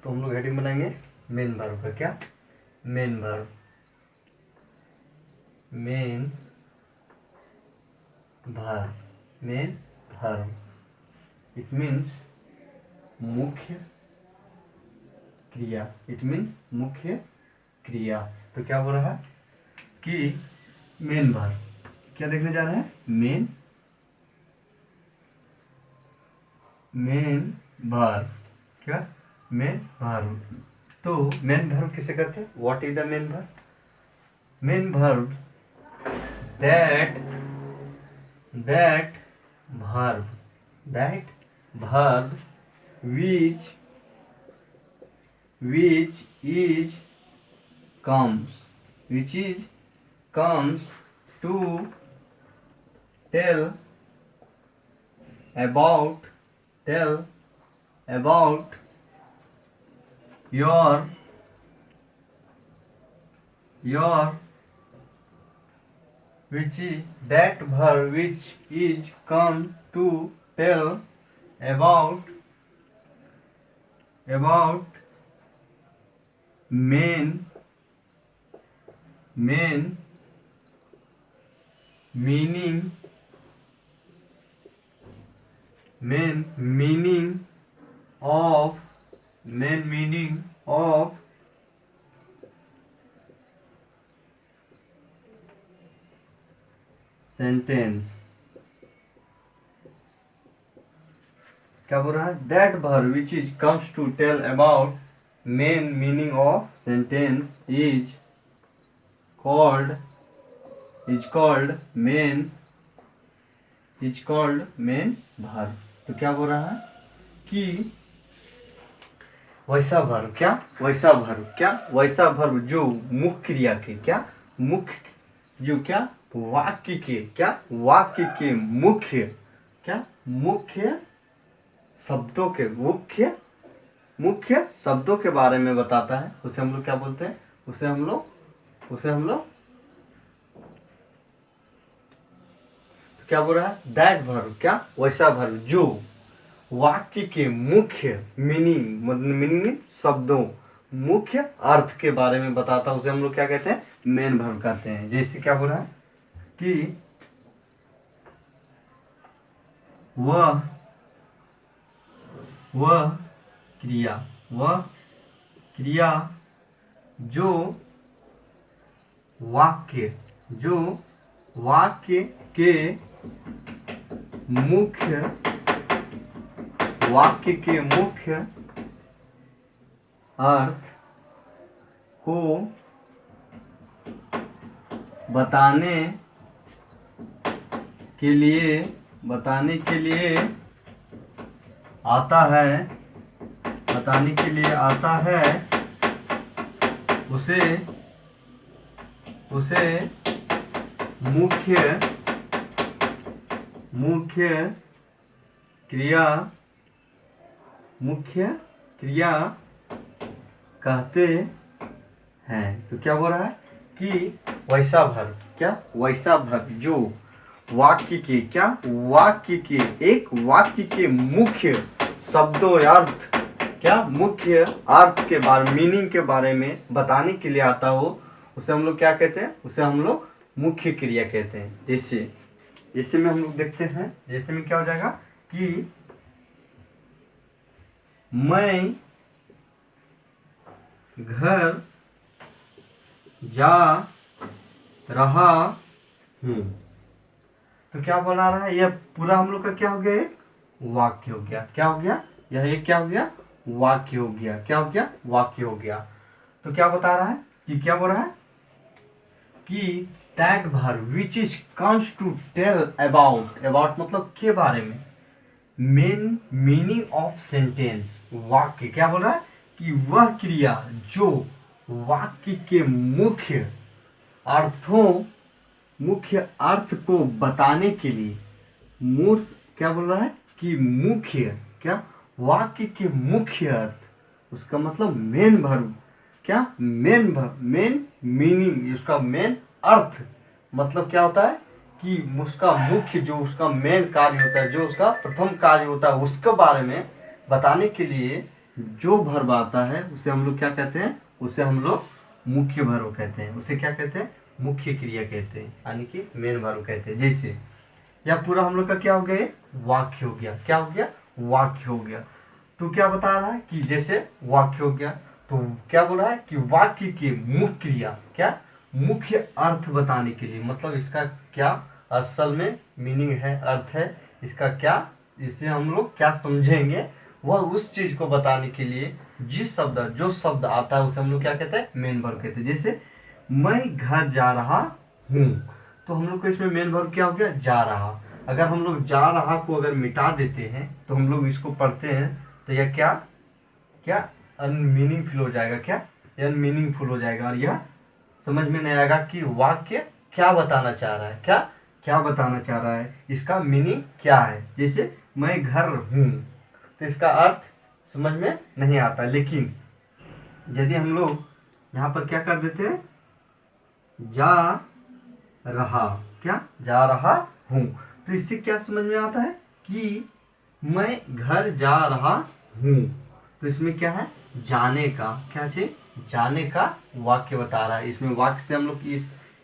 तो हम लोग हेडिंग बनाएंगे मेन वर्ब का। क्या? Main verb. Main verb. Main verb it means मुख्य क्रिया। इट मीन्स मुख्य क्रिया। तो क्या बोल रहा है कि मेन वर्ब क्या देखने जा रहे हैं? Main verb. क्या? Main verb. तो मेन वर्ब किसे कहते हैं? What is the main verb? Main verb that verb which is comes to tell about your that verb which is come to tell about main meaning of sentence। क्या बोल रहा है? That verb which is comes to tell about main meaning of sentence is called main verb. तो क्या बोल रहा है कि वैसा वर्ब जो मुख्य क्रिया के वाक्य के मुख्य शब्दों के बारे में बताता है, उसे हम लोग क्या बोलते हैं? उसे हम लोग क्या बोल रहा है? That verb. क्या? वैसा वर्ब जो वाक्य के मुख्य मीनिंग शब्दों, मुख्य अर्थ के बारे में बताता है, उसे हम लोग क्या कहते हैं? मेन वर्ब कहते हैं। जैसे क्या बोल रहा है कि वह क्रिया जो वाक्य के मुख्य अर्थ को बताने के लिए आता है उसे मुख्य क्रिया कहते हैं। तो क्या बोल रहा है कि वैसा वर्ब जो वाक्य के मुख्य शब्दों मुख्य अर्थ के बारे मीनिंग के बारे में बताने के लिए आता हो, उसे हम लोग क्या कहते हैं? उसे हम लोग मुख्य क्रिया कहते हैं। जैसे में हम लोग देखते हैं, जैसे में क्या हो जाएगा कि मैं घर जा रहा हूँ। तो क्या बना रहा है? यह पूरा हम लोग का क्या हो गया? एक वाक्य हो गया। क्या हो गया? यह एक क्या हो गया? वाक्य हो गया। क्या हो गया? वाक्य हो गया। तो क्या बता रहा है कि क्या बोल रहा है कि that verb which is comes to tell about मतलब के बारे में, मेन मीनिंग ऑफ सेंटेंस वाक्य। क्या बोल रहा है कि वह क्रिया जो वाक्य के मुख्य अर्थ को बताने के लिए क्या बोल रहा है कि वाक्य के मुख्य अर्थ, उसका मतलब मेन वर्ब। क्या? मेन मीनिंग, उसका मेन अर्थ मतलब क्या होता है कि उसका मुख्य जो उसका मेन कार्य होता है, जो उसका प्रथम कार्य होता है, उसके बारे में बताने के लिए जो वर्ब आता है उसे हम लोग क्या कहते हैं, उसे हम लोग मुख्य वर्ब कहते हैं। उसे क्या कहते हैं, मुख्य क्रिया कहते हैं, यानी कि मेन वर्ब कहते हैं। जैसे यह पूरा हम लोग का क्या हो गया, वाक्य हो गया। क्या हो गया, वाक्य हो गया। तो क्या बता रहा है कि जैसे वाक्य हो गया, तो क्या बोल रहा है कि वाक्य की मुख्य क्रिया, क्या मुख्य अर्थ बताने के लिए, मतलब इसका क्या असल में मीनिंग है, अर्थ है इसका क्या, इससे हम लोग क्या समझेंगे, वह उस चीज को बताने के लिए जिस शब्द जो शब्द आता है उसे हम लोग क्या कहते हैं, मेन वर्ब कहते हैं। जैसे मैं घर जा रहा हूँ, तो हम लोग को इसमें मेन वर्ब क्या हो गया, जा रहा। अगर हम लोग जा रहा को अगर मिटा देते हैं तो हम लोग इसको पढ़ते हैं तो यह क्या क्या अनमीनिंगफुल हो जाएगा, क्या अनमीनिंगफुल हो जाएगा, और यह समझ में नहीं आएगा कि वाक्य क्या बताना चाह रहा है, क्या क्या बताना चाह रहा है, इसका मीनिंग क्या है। जैसे मैं घर हूँ, तो इसका अर्थ समझ में नहीं आता। लेकिन यदि हम लोग यहाँ पर क्या कर देते हैं, जा रहा, क्या जा रहा हूँ, तो इससे क्या समझ में आता है कि मैं घर जा रहा हूँ। तो इसमें क्या है, जाने का, क्या चीज, जाने का वाक्य बता रहा है। इसमें वाक्य से हम लोग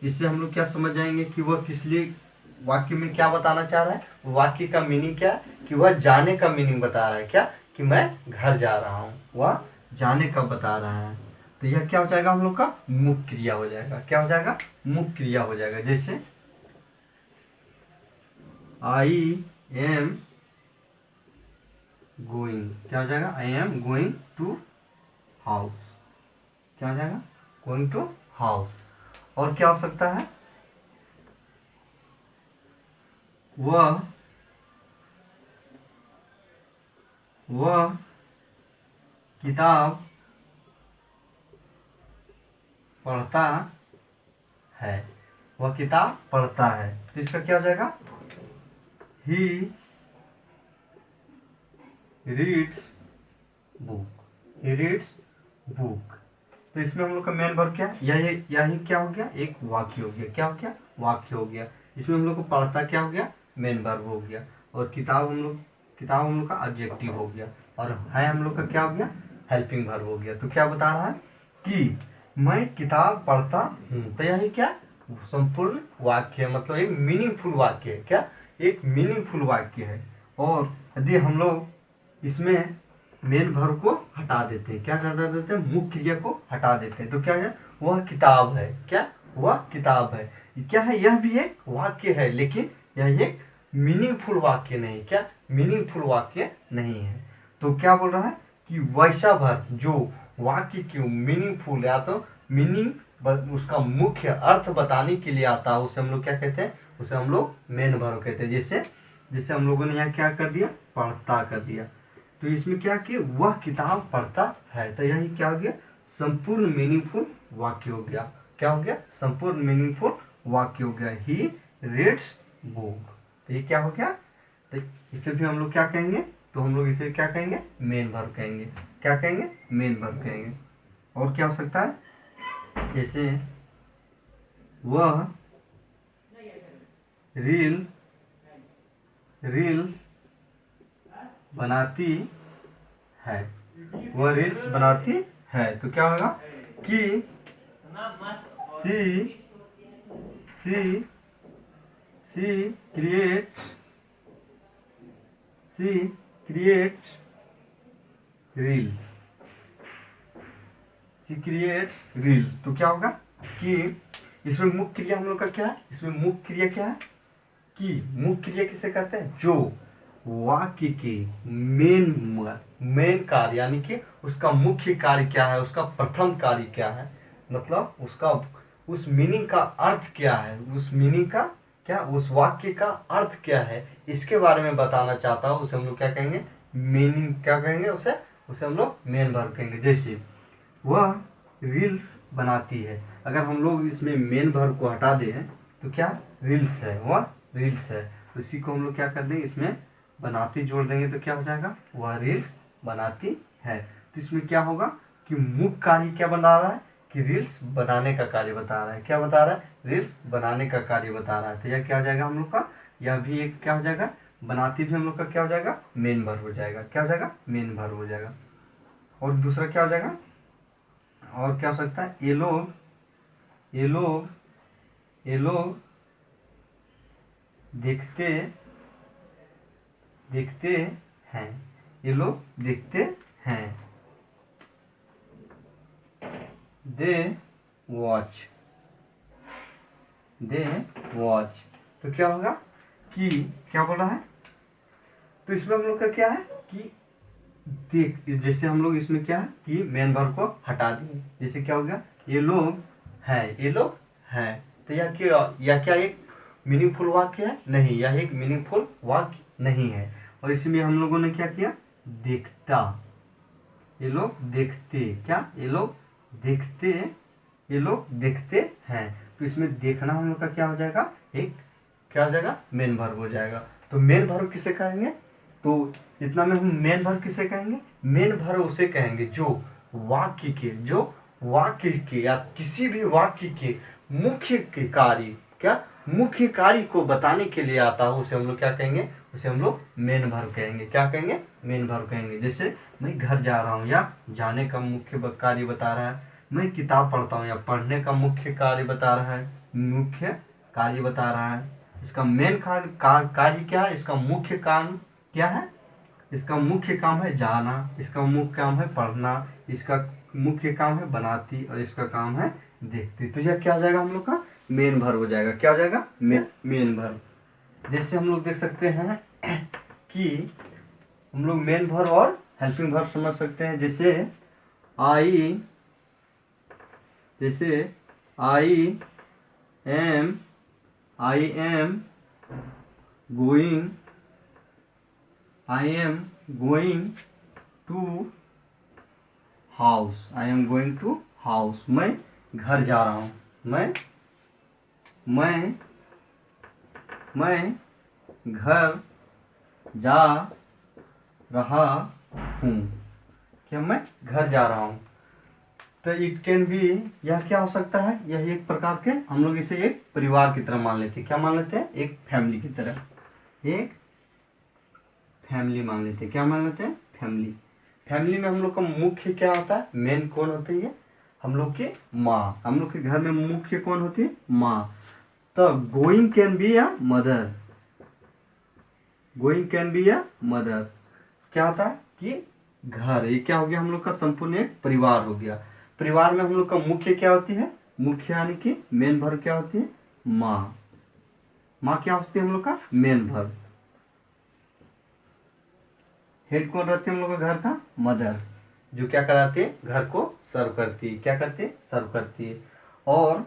इससे हम लोग क्या समझ जाएंगे कि वह किस लिए वाक्य में क्या बताना चाह रहा है। वाक्य का मीनिंग क्या है कि वह जाने का मीनिंग बता रहा है, क्या कि मैं घर जा रहा हूँ, वह जाने का बता रहा है। तो यह क्या हो जाएगा, हम लोग का मुख्य क्रिया हो जाएगा। क्या हो जाएगा, मुख्य क्रिया हो जाएगा। जैसे आई एम गोइंग, क्या हो जाएगा, I am going to house, क्या हो जाएगा, गोइंग टू हाउस। और क्या हो सकता है, वह किताब पढ़ता है, वह किताब पढ़ता है। तो इसका क्या हो जाएगा, he reads book, he reads book. तो इसमें हम लोग का मेन वर्ब क्या है, यही क्या हो गया, एक वाक्य हो गया। क्या हो गया, वाक्य हो गया। इसमें हम लोग को पढ़ता क्या हो गया, मेन वर्ब हो गया। और किताब हम लोग का ऑब्जेक्टिव हो गया। और है हम लोग का क्या हो गया, हेल्पिंग वर्ब हो गया। तो क्या बता रहा है कि मैं किताब पढ़ता हूँ। तो यही क्या संपूर्ण वाक्य है, मतलब एक मीनिंगफुल वाक्य है। क्या एक मीनिंगफुल वाक्य है। और यदि हम लोग इसमें मेन वर्ब को हटा देते हैं, क्या हटा देते हैं, मुख्य क्रिया को हटा देते हैं, तो क्या है, वह किताब है, क्या वह किताब है। क्या है, यह भी एक वाक्य है, लेकिन यह एक मीनिंगफुल वाक्य नहीं, क्या मीनिंगफुल वाक्य नहीं है। तो क्या बोल रहा है कि वैसा वर्ब जो वाक्य की मीनिंगफुल या तो मीनिंग उसका मुख्य अर्थ बताने के लिए आता है, उसे हम लोग क्या कहते हैं, उसे हम लोग मेन वर्ब कहते हैं। जैसे हम लोगों ने यहाँ क्या कर दिया, पढ़ता कर दिया। तो इसमें क्या कि वह किताब पढ़ता है, तो यही क्या हो गया, संपूर्ण मीनिंगफुल वाक्य हो गया। क्या हो गया, संपूर्ण मीनिंगफुल वाक्य हो गया, ही रीड्स बुक। तो ये क्या हो गया, तो इसे भी हम लोग क्या कहेंगे, तो हम लोग इसे क्या कहेंगे, मेन वर्ब कहेंगे। क्या कहेंगे, मेन वर्ब कहेंगे। और क्या हो सकता है, जैसे वह रील्स बनाती है, वह रील्स बनाती है। तो क्या होगा कि सी सी सी क्रिएट रील्स, सी क्रिएट रील्स। तो क्या होगा कि इसमें मुख्य क्रिया हम लोग का क्या है, इसमें मुख्य क्रिया क्या है कि मुख्य क्रिया किसे कहते हैं, जो वाक्य के मेन कार्य, यानी कि उसका मुख्य कार्य क्या है, उसका प्रथम कार्य क्या है, मतलब उसका उस मीनिंग का अर्थ क्या है, उस मीनिंग का क्या, उस वाक्य का अर्थ क्या है, इसके बारे में बताना चाहता हूँ, उसे हम लोग क्या कहेंगे, मीनिंग क्या कहेंगे, उसे हम लोग मेन वर्ब कहेंगे। जैसे वह रील्स बनाती है, अगर हम लोग इसमें मेन वर्ब को हटा दें तो क्या रील्स है, वह रील्स है। तो इसी को हम लोग क्या कर देंगे, इसमें बनाती जोड़ देंगे, तो क्या हो जाएगा, वह रील्स बनाती है। तो इसमें क्या होगा कि मुख्य कार्य क्या बता रहा है, कि रील्स बनाने का कार्य बता रहा है। क्या बता रहा है, रील्स बनाने का कार्य बता रहा है। तो यह क्या हो जाएगा हम लोग का, यह भी एक क्या हो जाएगा, बनाती भी हम लोग का क्या हो जाएगा, मेन वर्ब हो जाएगा। क्या हो जाएगा, मेन वर्ब हो जाएगा। और दूसरा क्या हो जाएगा, और क्या हो सकता है, ये लोग देखते हैं, ये लोग देखते हैं। दे वॉच, तो क्या होगा कि क्या बोल रहा है, तो इसमें हम लोग का क्या है कि देख, जैसे हम लोग इसमें क्या है कि मेन वर्ब को हटा दिए, जैसे क्या हो गया, ये लोग हैं, तो यह क्या एक मीनिंगफुल वाक्य है? नहीं, यह एक मीनिंगफुल वाक्य नहीं है। और इसमें हम लोगों ने क्या किया, देखता, ये लोग देखते, क्या ये लोग देखते हैं, तो इसमें देखना हम लोग का क्या हो जाएगा, एक क्या हो जाएगा, मेन वर्ब हो जाएगा। तो मेन वर्ब किसे कहेंगे, तो इतना में हम मेन वर्ब किसे कहेंगे, मेन वर्ब उसे कहेंगे जो वाक्य के या किसी भी वाक्य के मुख्य के कार्य, क्या मुख्य कार्य को बताने के लिए आता हो, उसे हम लोग क्या कहेंगे, उसे हम लोग मेन वर्ब कहेंगे। क्या कहेंगे, मेन वर्ब कहेंगे। जैसे मैं घर जा रहा हूँ, या जाने का मुख्य कार्य बता रहा है, मैं किताब पढ़ता हूँ, या पढ़ने का मुख्य कार्य बता रहा है, इसका मेन कार्य क्या है, इसका मुख्य काम क्या है, इसका मुख्य काम है जाना, इसका मुख्य काम है पढ़ना, इसका मुख्य काम है बनाती, और इसका काम है देखती। तो यह क्या हो जाएगा, हम लोग का मेन वर्ब हो जाएगा। क्या हो जाएगा, मेन वर्ब। जैसे हम लोग देख सकते हैं कि हम लोग मेन वर्ब और हेल्पिंग वर्ब समझ सकते हैं। जैसे I am going to house, मैं घर जा रहा हूँ, मैं घर जा रहा हूँ, क्या मैं घर जा रहा हूँ। तो इट कैन बी, यह क्या हो सकता है, यह एक प्रकार के हम लोग इसे एक परिवार की तरह मान लेते हैं। क्या मान लेते हैं, एक फैमिली की तरह, एक फैमिली मान लेते हैं। क्या मान लेते हैं, फैमिली में हम लोग का मुख्य क्या होता है, मेन कौन होती है, हम लोग की माँ। हम लोग के घर में मुख्य कौन होती है, माँ। तो गोइंग कैन बी या मदर, क्या होता है कि घर, ये क्या हो गया, हम लोग का संपूर्ण एक परिवार हो गया। परिवार में हम लोग का मुख्य क्या होती है, मुख्य यानी कि मेन वर्ब क्या होती है, माँ क्या होती है हम लोग का मेन वर्ब। हेड कौन रहती है हम लोग का घर का, मदर, जो क्या कराती है, घर को सर्व करती है। क्या करती है, सर्व करती है। और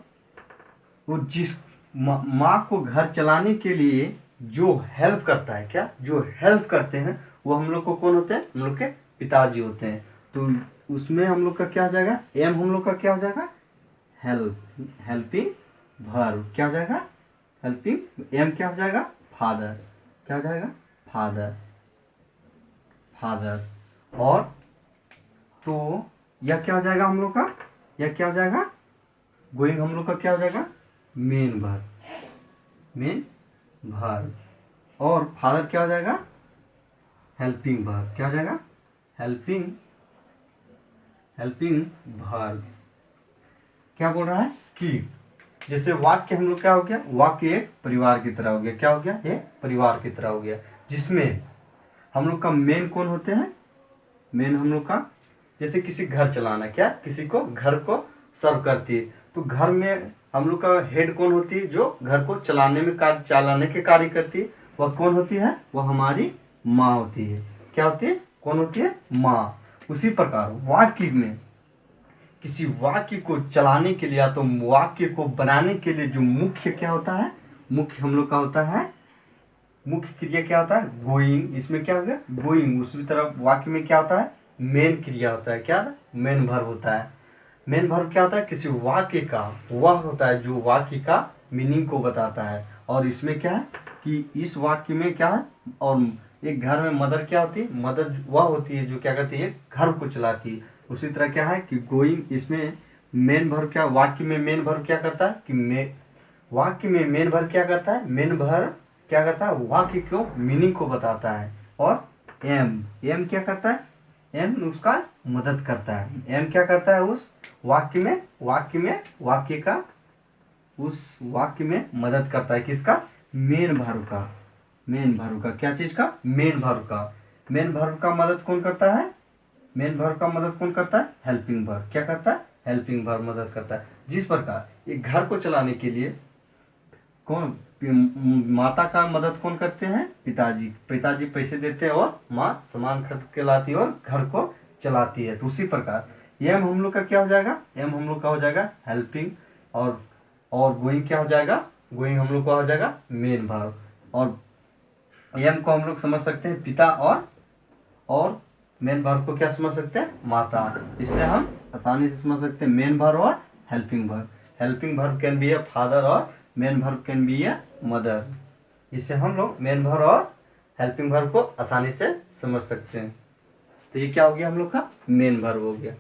वो जिस माँ को घर चलाने के लिए जो हेल्प करता है, क्या जो हेल्प करते हैं, वो हम लोग को कौन होते हैं, हम लोग के पिताजी होते हैं। तो उसमें हम लोग का क्या हो जाएगा, एम हम लोग का क्या हो जाएगा, हेल्पिंग वर्ब। क्या हो जाएगा, हेल्पिंग, एम क्या हो जाएगा, फादर। क्या हो जाएगा, फादर। और तो यह क्या हो जाएगा हम लोग का, यह क्या हो जाएगा, गोइंग हम लोग का क्या हो जाएगा, मेन वर्ब। और फादर क्या हो जाएगा, हेल्पिंग वर्ब। क्या हो जाएगा, हेल्पिंग वर्ब। क्या बोल रहा है कि जैसे वाक्य हम लोग क्या हो गया, वाक्य एक परिवार की तरह हो गया। क्या हो गया, ये परिवार की तरह हो गया, जिसमें हम लोग का मेन कौन होते हैं, मेन हम लोग का, जैसे किसी घर चलाना, क्या किसी को घर को सर्व करती है, तो घर में हम लोग का हेड कौन होती है, जो घर को चलाने के कार्य करती है, वह कौन होती है, वह हमारी माँ होती है। क्या होती है, कौन होती है, माँ। उसी प्रकार वाक्य में किसी वाक्य को चलाने के लिए या तो वाक्य को बनाने के लिए जो मुख्य क्या होता है, मुख्य हम लोग का होता है, मुख्य क्रिया क्या होता है, गोइंग। इसमें क्या हो गया, गोइंग। उसी तरह वाक्य में क्या होता है, मेन क्रिया होता है, क्या मेन वर्ब होता है। मेन वर्ब क्या होता है, किसी वाक्य का वह होता है जो वाक्य का मीनिंग को बताता है। और इसमें क्या है कि इस वाक्य में क्या है, और एक घर में मदर क्या होती है, मदर वह होती है जो क्या करती है, घर को चलाती है। उसी तरह क्या है कि गोइंग, इसमें मेन वर्ब क्या, वाक्य में मेन वर्ब क्या करता है कि वाक्य में मेन वर्ब क्या करता है, मेन वर्ब क्या करता है, वाक्य को मीनिंग को बताता है। और एम क्या करता है, एम उसका मदद करता है। एम क्या करता है उस वाक्य में उस वाक्य में मदद करता है। किसका? मेन वर्ब का। मेन वर्ब का क्या चीज का? मेन वर्ब का। मेन वर्ब का मदद कौन करता है? मेन वर्ब का मदद कौन करता है? Helping verb. क्या करता है? हेल्पिंग वर्ब मदद करता है। जिस प्रकार एक घर को चलाने के लिए कौन माता का मदद कौन करते हैं? पिताजी। पिताजी पैसे देते हैं और माँ सामान खरीद के लाती है और घर को चलाती है। तो उसी प्रकार एम हम लोग का क्या हो जाएगा? एम हम लोग का हो जाएगा हेल्पिंग, और गोइंग क्या हो जाएगा? गोइंग हम लोग का हो जाएगा मेन वर्ब। और एम को हम लोग समझ सकते हैं पिता, और मेन वर्ब को क्या समझ सकते हैं? माता। इससे हम आसानी से समझ सकते हैं मेन वर्ब और helping verb. Helping verb can be a father और main verb can be a mother. इससे हम लोग मेन वर्ब और हेल्पिंग वर्ब को आसानी से समझ सकते हैं। तो ये क्या हो गया? हम लोग का मेन वर्ब हो गया।